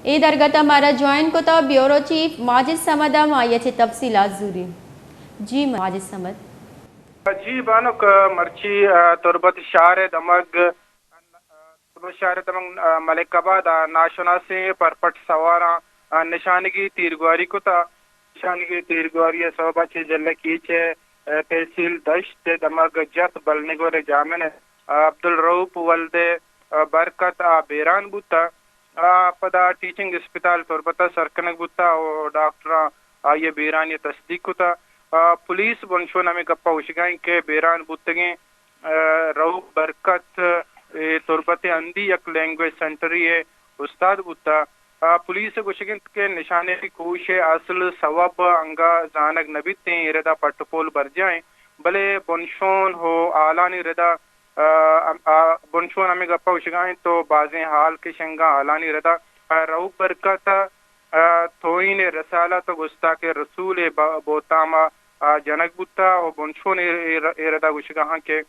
ए दरगत हमारा ज्वाइन को तो ब्यूरो चीफ माजिद समद आइए थे तफसीलात जूरी जी माजिद समद जी बानुक मर्ची तुरबत शार दमग मलिकाबाद नाशना से परपट सवारा निशानगी तीरगुआरी को था निशानगी तीरगुआरी सोबा चे जल्ले कीचे तहसील दश्त दमग जत बलनिगोरे जामिन अब्दुल रऊफ वल्दे बरकत बेरान बुता पदा टीचिंग अस्पताल तुरबता सरकनक बुता और डॉक्टर ये बेरान ये तस्दीक होता पुलिस बंशो नमे गप्पा उशिगाई के बेरान बुतगे रऊफ बरकत तुरबत अंदी एक लैंग्वेज सेंटर है उस्ताद बुता पुलिस गुशगिन के निशाने की कोश असल सवब अंगा जानक नबी ते इरदा पटपोल बर जाए भले बंशोन हो आलानी रदा बंशोन हमें गप्पा उशगाएं तो बाजें हाल के शंगा आलानी रदा रऊफ बरकत थोइन रसाला तो गुस्ता के रसूल बोतामा जनक बुता और बंशोन इरदा उशगा के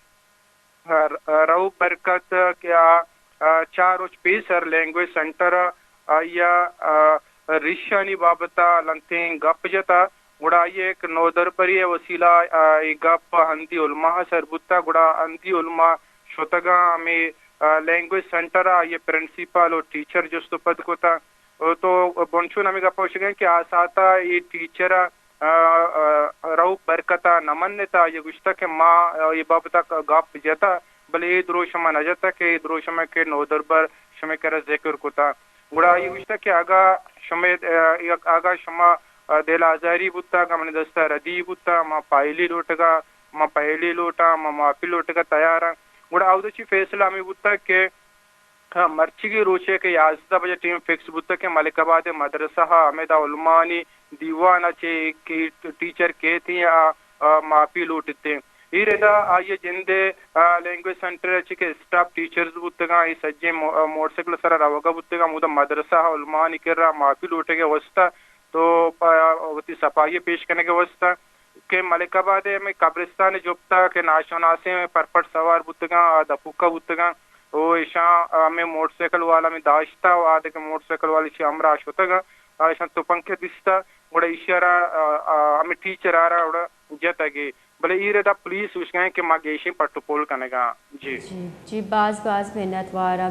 रऊफ बरकत क्या चार उच पेसर लैंग्वेज सेंटर या रिशानी बाबता लंतें गप जता गुड़ा ये एक नौदर परी वसीला गप हंदी उलमा सरबुत्ता गुड़ा हंदी उलमा शोतगा में लैंग्वेज सेंटर ये प्रिंसिपल और टीचर जो पद को था तो बंशु नमी गप कि आसाता ये टीचर रऊफ बरकता नमन्यता ये गुश्ता के माँ ये बाबता गप जता भले द्रोशमा न जता के द्रोशमा के नौदर पर शमे कर जिक्र को था गुड़ा ये गुश्ता के आगा शमे आगा शमा देला आजारी बुत्ता का मन दस्ता रदी बुत्ता मा पायली लोटगा मा पहली लोटा मा मापी लोटगा तैयार गुड़ा आवदची फैसला में बुत्ता के मर्ची की रोचे के 11 बजे टीम फिक्स बुत्ता के मलिकाबाद मदरसा अमेदा उलमानी दीवाना चे की टीचर के थी मापी लोटते इरेदा आये जिंदे लैंग्वेज सेंटर के स्टाफ टीचर्स बुत्तगा ई सज्जे मोटरसाइकिल सर रवगा बुत्तगा मुदा मदरसा उलमानी कर मापी लोटेगे वस्ता तो वती सफाई पेश करने के वस्ता के मलिकाबाद में कब्रिस्तान जुबता के नाशनासे में परपट सवार बुत्तगा दपुका बुत्तगा वो ईशा में मोटरसाइकिल वाला में दाश्ता और आधे के मोटरसाइकिल वाली शामरा आशुतगा ईशा तो पंखे दिस्ता उड़ा इशारा हमें टीचर आ रहा उड़ा जतगे भले ये रहता पुलिस उसके के माँ गेशी पट्टुपोल कनेगा जी जी बाज मेहनत वारा